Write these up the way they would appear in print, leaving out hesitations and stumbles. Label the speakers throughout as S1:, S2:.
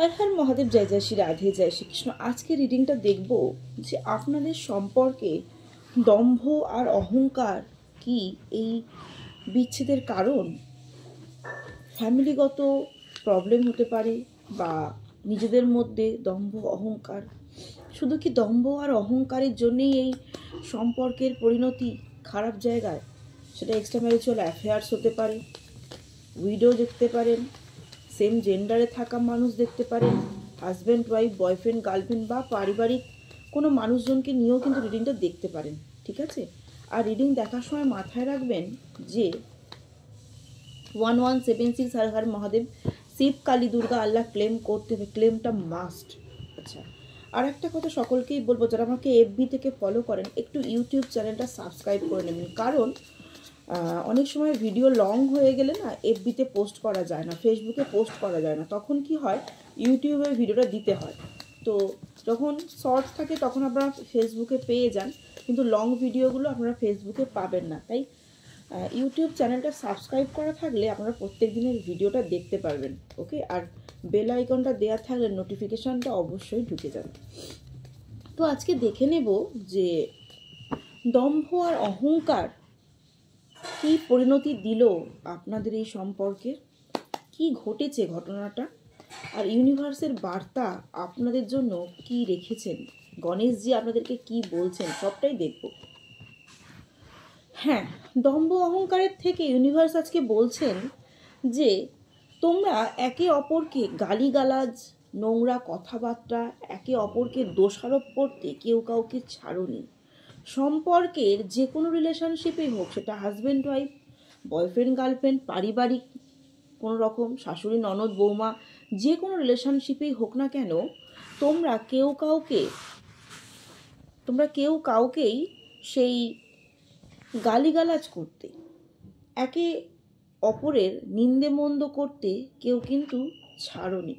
S1: হর হর মহাদেব, জয় জয় শ্রী রাধে, জয় শ্রীকৃষ্ণ। আজকে রিডিংটা দেখব যে আপনাদের সম্পর্কে দম্ভ আর অহংকার কি এই বিচ্ছেদের কারণ। ফ্যামিলিগত প্রবলেম হতে পারে বা নিজেদের মধ্যে দম্ভ অহংকার। শুধু কি দম্ভ আর অহংকারের জন্যেই এই সম্পর্কের পরিণতি খারাপ জায়গায়? সেটা এক্সট্রা ম্যারিচুয়াল অ্যাফেয়ার্স হতে পারে, উইডো দেখতে পারেন, সেম জেন্ডারে থাকা মানুষ দেখতে পারেন, হাজব্যান্ড ওয়াইফ, বয়ফ্রেন্ড গার্লফ্রেন্ড বা পারিবারিক কোনো মানুষজনকে নিয়েও কিন্তু রিডিংটা দেখতে পারেন, ঠিক আছে? আর রিডিং দেখার সময় মাথায় রাখবেন যে 1176 হর হর মহাদেব, শিব কালী দুর্গা আল্লাহ ক্লেম করতে হবে, ক্লেমটা মাস্ট। আচ্ছা, আর একটা কথা সকলকেই বলবো, যারা আমাকে এফবি থেকে ফলো করেন একটু ইউটিউব চ্যানেলটা সাবস্ক্রাইব করে নেবেন, কারণ অনেক সময় ভিডিও লং হয়ে গেলে না এফবিতে পোস্ট করা যায় না, ফেসবুকে পোস্ট করা যায় না। তখন কি হয়, ইউটিউবে ভিডিওটা দিতে হয়। তো যখন শর্টস থাকে তখন আপনারা ফেসবুকে পেয়ে যান, কিন্তু লং ভিডিওগুলো আপনারা ফেসবুকে পাবেন না। তাই ইউটিউব চ্যানেলটা সাবস্ক্রাইব করা থাকলে আপনারা প্রত্যেক দিনের ভিডিওটা দেখতে পারবেন, ওকে? আর বেল আইকনটা দেওয়া থাকলে নোটিফিকেশানটা অবশ্যই ঢুকে যাবে। তো আজকে দেখে নেব যে দম্ভ আর অহংকার কি পরিণতি দিল আপনাদের এই সম্পর্কে, কি ঘটেছে ঘটনাটা, আর ইউনিভার্সের বার্তা আপনাদের জন্য কি রেখেছেন, গণেশজি আপনাদেরকে কি বলছেন, সবটাই দেখব। হ্যাঁ, দম্ভ অহংকারের থেকে ইউনিভার্স আজকে বলছেন যে তোমরা একে অপরকে গালিগালাজ, নোংরা কথাবার্তা, একে অপরকে দোষারোপ করতে কেউ কাউকে ছাড়োনি। সম্পর্কের যে কোনো রিলেশনশিপেই হোক, সেটা হাজব্যান্ড ওয়াইফ, বয়ফ্রেন্ড গার্লফ্রেন্ড, পারিবারিক কোনো রকম শাশুড়ি ননদ বৌমা, যে কোনো রিলেশনশিপেই হোক না কেন, তোমরা কেউ কাউকেই সেই গালিগালাজ করতে, একে অপরের নিন্দে মন্দ করতে কেউ কিন্তু ছাড়োনি।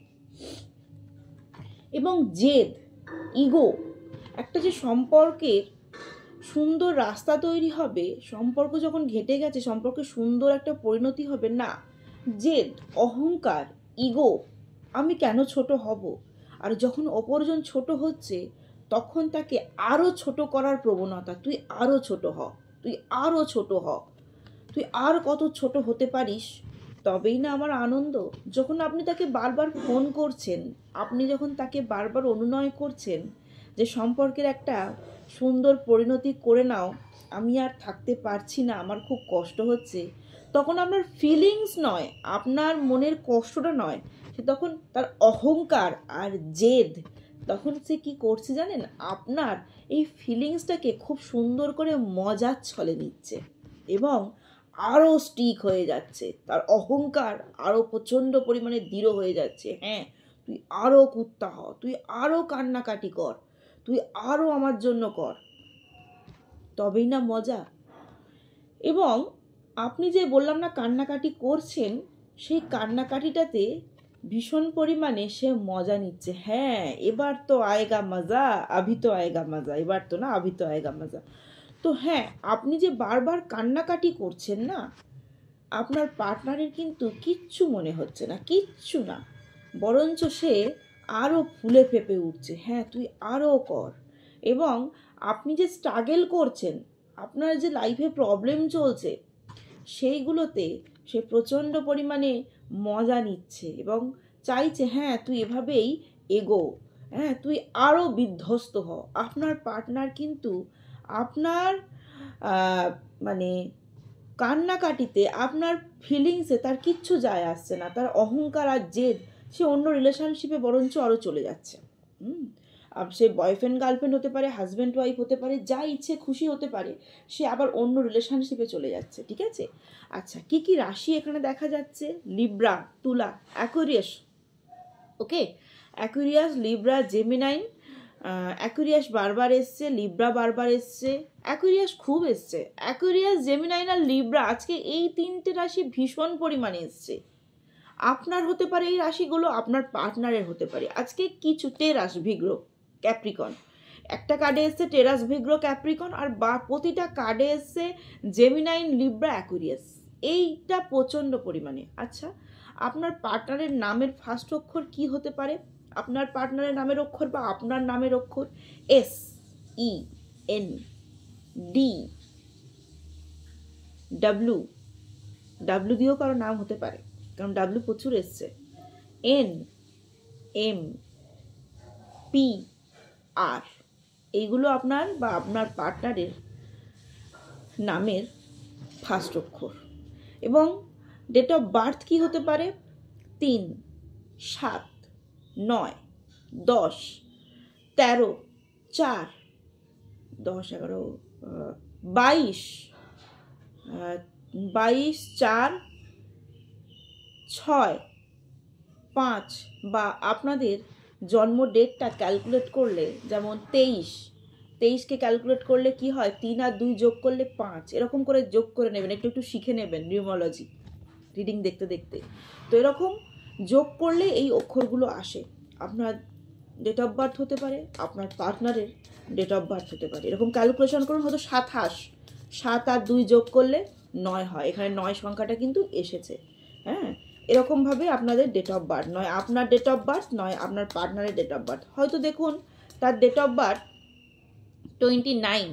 S1: এবং জেদ, ইগো, একটা যে সম্পর্কের সুন্দর রাস্তা তৈরি হবে, সম্পর্ক যখন ঘেটে গেছে, সম্পর্কে সুন্দর একটা পরিণতি হবে না, জেদ, অহংকার, ইগো, আমি কেন ছোট হব, আর যখন অপরজন ছোট হচ্ছে তখন তাকে আরও ছোট করার প্রবণতা, তুই আরও ছোট হ, তুই আরও ছোট হ, তুই আর কত ছোট হতে পারিস, তবেই না আমার আনন্দ। যখন আপনি তাকে বারবার ফোন করছেন, আপনি যখন তাকে বারবার অনুনয় করছেন যে সম্পর্কের একটা সুন্দর পরিণতি করে নাও, আমি আর থাকতে পারছি না, আমার খুব কষ্ট হচ্ছে, তখন আপনার ফিলিংস নয়, আপনার মনের কষ্টটা নয়, সে তখন তার অহংকার আর জেদ, তখন সে কি করছে জানেন, আপনার এই ফিলিংসটাকে খুব সুন্দর করে মজার ছলে নিচ্ছে এবং আরও স্টিক হয়ে যাচ্ছে, তার অহংকার আরও প্রচণ্ড পরিমাণে দৃঢ় হয়ে যাচ্ছে। হ্যাঁ, তুই আরও কুত্তা হ, তুই আরও কান্নাকাটি কর, তুই আরও আমার জন্য কর, তবেই না মজা। এবং আপনি যে বললাম না কান্নাকাটি করছেন, সেই কান্নাকাটিটাতে ভীষণ পরিমাণে সে মজা নিচ্ছে। হ্যাঁ, এবার তো আয়েগা মজা, আভি তো আয়েগা মজা, এবার তো না, আভি তো আয়েগা মজা। তো হ্যাঁ, আপনি যে বারবার কান্নাকাটি করছেন না, আপনার পার্টনারের কিন্তু কিচ্ছু মনে হচ্ছে না, কিচ্ছু না, বরঞ্চ সে আরও ফুলে ফেপে উঠছে। হ্যাঁ, তুই আরও কর। এবং আপনি যে স্ট্রাগল করছেন, আপনার যে লাইফে প্রবলেম চলছে, সেইগুলোতে সে প্রচণ্ড পরিমাণে মজা নিচ্ছে এবং চাইছে হ্যাঁ তুই এভাবেই এগো, হ্যাঁ তুই আরও বিধ্বস্ত হ। আপনার পার্টনার কিন্তু আপনার মানে কান্নাকাটিতে, আপনার ফিলিংসে তার কিচ্ছু যায় আসছে না, তার অহংকার আর জেদ, সে অন্য রিলেশনশিপে বরঞ্চ আরও চলে যাচ্ছে। সে বয়ফ্রেন্ড গার্লফ্রেন্ড হতে পারে, হাজব্যান্ড ওয়াইফ হতে পারে, যা ইচ্ছে খুশি হতে পারে, সে আবার অন্য রিলেশনশিপে চলে যাচ্ছে, ঠিক আছে? আচ্ছা, কি কি রাশি এখানে দেখা যাচ্ছে? লিব্রা, তুলা, অ্যাকুয়ারিয়াস, ওকে? Aquarius, Libra, Gemini. অ্যাকুয়ারিয়াস বারবার এসছে, লিব্রা বারবার এসছে, অ্যাকুয়ারিয়াস খুব এসছে। অ্যাকুয়ারিয়াস, জেমিনাই আর লিব্রা, আজকে এই তিনটে রাশি ভীষণ পরিমাণে এসছে। আপনার হতে পারে এই রাশিগুলো, আপনার পার্টনারের হতে পারে। আজকে কিছু টেরাস, ভিগ্র, ক্যাপ্রিকন, একটা কার্ডে এসছে টেরাস, ভিগ্র, ক্যাপ্রিকন, আর প্রতিটা কার্ডে এসছে জেমিনাই, লিব্রা, অ্যাকুয়ারিয়াস, এইটা প্রচণ্ড পরিমাণে। আচ্ছা, আপনার পার্টনারের নামের ফার্স্ট অক্ষর কি হতে পারে? আপনার পার্টনারের নামের অক্ষর বা আপনার নামের অক্ষর এস, ই, এন, ডি, ডাব্লিউ, ডাব্লিউ দিয়েও কারো নাম হতে পারে, কারণ ডাব্লিউ প্রচুর এসছে, এন, এম, পি, আর, এইগুলো আপনার বা আপনার পার্টনারের নামের ফার্স্ট অক্ষর। এবং ডেট অফ বার্থ কি হতে পারে? 3, 7, 9, 10, 13, 4, 10, 11, 22, 22, 4, 6, 5, বা আপনাদের জন্ম ডেটটা ক্যালকুলেট করলে, যেমন 23কে ক্যালকুলেট করলে কি হয়, 3 আর 2 যোগ করলে 5, এরকম করে যোগ করে নেবেন, একটু একটু শিখে নেবেন নিউমোলজি রিডিং দেখতে দেখতে। তো এরকম যোগ করলে এই অক্ষরগুলো আসে। আপনার ডেট অফ বার্থ হতে পারে, আপনার পার্টনারের ডেট অফ বার্থ হতে পারে। এরকম ক্যালকুলেশন করুন, হয়তো 27, 7 আর 2 যোগ করলে 9 হয়, এখানে 9 সংখ্যাটা কিন্তু এসেছে। হ্যাঁ, এরকমভাবে আপনাদের ডেট অফ বার্থ, নয় আপনার ডেট অফ বার্থ, নয় আপনার পার্টনারের ডেট অফ বার্থ। হয়তো দেখুন তার ডেট অফ বার্থ 29,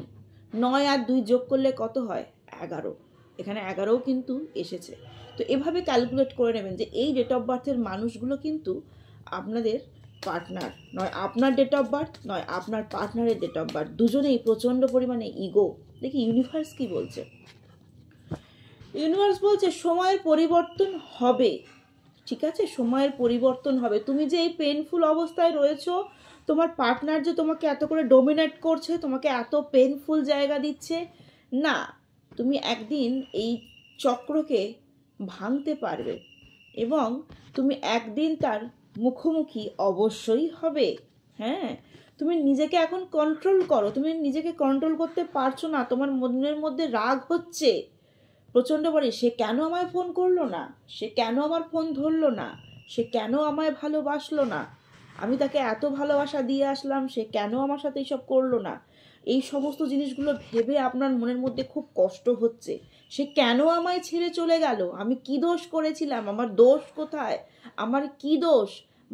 S1: 9 আর 2 যোগ করলে কত হয়? 11, এখানে 11ও কিন্তু এসেছে। তো এভাবে ক্যালকুলেট করে নেবেন যে এই ডেট অফ বার্থের মানুষগুলো কিন্তু আপনাদের পার্টনার, নয় আপনার ডেট অফ বার্থ, নয় আপনার পার্টনারের ডেট অফ বার্থ। দুজনেই প্রচণ্ড পরিমাণে ইগো। দেখি ইউনিভার্স কি বলছে। ইউনিভার্স বলছে সময়ের পরিবর্তন হবে, ঠিক আছে, সময়ের পরিবর্তন হবে। তুমি যে এই পেনফুল অবস্থায় রয়েছো, তোমার পার্টনার যে তোমাকে এত করে ডোমিনেট করছে, তোমাকে এত পেনফুল জায়গা দিচ্ছে, না, তুমি একদিন এই চক্রকে ভাঙতে পারবে এবং তুমি একদিন তার মুখোমুখি অবশ্যই হবে। হ্যাঁ, তুমি নিজেকে এখন কন্ট্রোল করো, তুমি নিজেকে কন্ট্রোল করতে পারছো না, তোমার মনের মধ্যে রাগ হচ্ছে প্রচণ্ড পরে, সে কেন আমায় ফোন করলো না, সে কেন আমার ফোন ধরলো না, সে কেন আমায় ভালোবাসলো না, আমি তাকে এত ভালোবাসা দিয়ে আসলাম, সে কেন আমার সাথে এইসব করলো না। এই সমস্ত জিনিসগুলো ভেবে আপনার মনের মধ্যে খুব কষ্ট হচ্ছে। সে কেন আমায় ছেড়ে চলে গেল, আমি কি দোষ করেছিলাম, আমার দোষ কোথায়, আমার কি দোষ,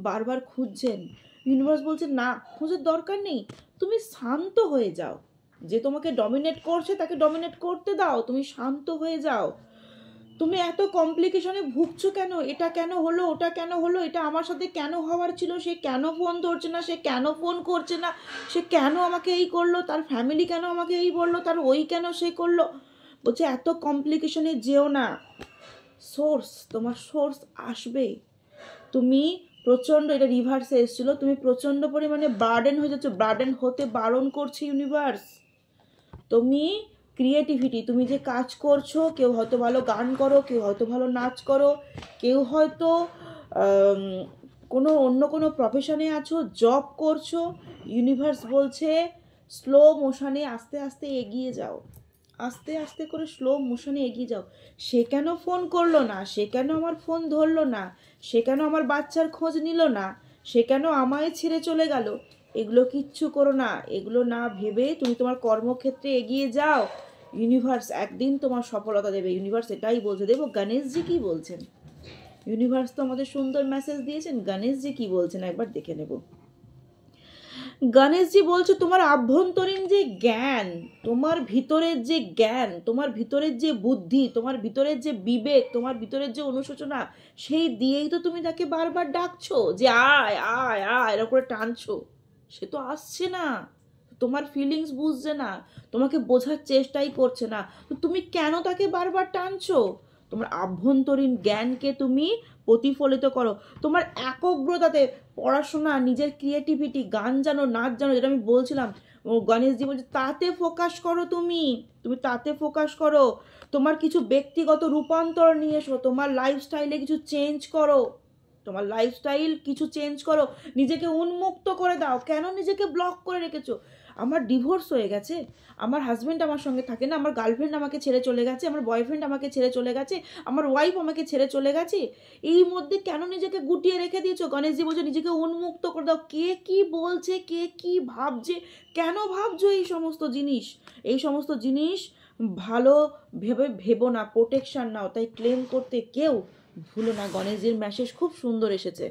S1: বারবার খুঁজছেন। ইউনিভার্স বলছে না, খোঁজার দরকার নেই, তুমি শান্ত হয়ে যাও। যে তোমাকে ডমিনেট করছে তাকে ডমিনেট করতে দাও, তুমি শান্ত হয়ে যাও। তুমি এত কমপ্লিকেশনে ভুগছো কেন, এটা কেন হলো, ওটা কেন হলো, এটা আমার সাথে কেন হওয়ার ছিল, সে কেন ফোন ধরছে না, সে কেন ফোন করছে না, সে কেন আমাকে এই করলো, তার ফ্যামিলি কেন আমাকে এই বললো, তার ওই কেন সে করলো। বলছে এত কমপ্লিকেশনে যেও না, সোর্স, তোমার সোর্স আসবে। তুমি প্রচণ্ড, এটা রিভার্সে এসেছিলো, তুমি প্রচণ্ড পরিমাণে বার্ডেন হয়ে যাচ্ছ, বার্ডেন হতে বারণ করছে ইউনিভার্স। তুমি ক্রিয়েটিভিটি, তুমি যে কাজ করছো, কেউ হয়তো ভালো গান করো, কেউ হয়তো ভালো নাচ করো, কেউ হয়তো অন্য কোনো প্রফেশনে আছো, জব করছো, ইউনিভার্স বলছে স্লো মোশনে আস্তে আস্তে এগিয়ে যাও, আস্তে আস্তে করে স্লো মোশনে এগিয়ে যাও। সে কেন ফোন করলো না, সে কেন আমার ফোন ধরলো না, সে কেন আমার বাচ্চার খোঁজ নিল না, সে কেন আমায় ছেড়ে চলে গেল, এগুলো কিচ্ছু করো না। এগুলো না ভেবে তুমি তোমার কর্মক্ষেত্রে এগিয়ে যাও, ইউনিভার্স একদিন তোমার সফলতা দেবে। ইউনিভার্স এটাই বলছে। দেখো গণেশজি কি বলছেন, ইউনিভার্স তো আমাদের সুন্দর মেসেজ দিয়েছেন, গণেশজি কি বলছেন একবার দেখে নেব। গণেশজি বলছে তোমার আভ্যন্তরীণ যে জ্ঞান, তোমার ভিতরের যে জ্ঞান, তোমার ভিতরের যে বুদ্ধি, তোমার ভিতরের যে বিবেক, তোমার ভিতরের যে অনুশোচনা, সেই দিয়েই তো তুমি তাকে বারবার ডাকছো যে আয় আয় আয়, এরকম করে টানছো, সে তো আসছে না, তোমার ফিলিংস বুঝছে না, তোমাকে বোঝার চেষ্টাই করছে না, তো তুমি কেন তাকে বারবার টানছো? তোমার আভ্যন্তরীণ জ্ঞানকে তুমি প্রতিফলিত করো, তোমার একগ্রতাতে, পড়াশোনা, নিজের ক্রিয়েটিভিটি, গান জানো, নাচ জানো, যেটা আমি বলছিলাম, গণেশজি বলছে তাতে ফোকাস করো, তুমি তাতে ফোকাস করো। তোমার কিছু ব্যক্তিগত রূপান্তর নিয়ে এসো, তোমার লাইফস্টাইলে কিছু চেঞ্জ করো, তোমার লাইফস্টাইল কিছু চেঞ্জ করো, নিজেকে উন্মুক্ত করে দাও। কেন নিজেকে ব্লক করে রেখেছো? আমার ডিভোর্স হয়ে গেছে, আমার হাজব্যান্ড আমার সঙ্গে থাকে না, আমার গার্লফ্রেন্ড আমাকে ছেড়ে চলে গেছে, আমার বয়ফ্রেন্ড আমাকে ছেড়ে চলে গেছে, আমার ওয়াইফ আমাকে ছেড়ে চলে গেছে, এই মধ্যে কেন নিজেকে গুটিয়ে রেখে দিয়েছো? গণেশজি বলছো নিজেকে উন্মুক্ত করে দাও। কে কি বলছে, কে কি ভাবছে, কেন ভাবছো এই সমস্ত জিনিস? এই সমস্ত জিনিস ভালো ভেবো না, প্রোটেকশন নাও। তাই ক্লেম করতে কেউ ভুলো না, গণেশজির মেসেজ খুব সুন্দর এসেছে।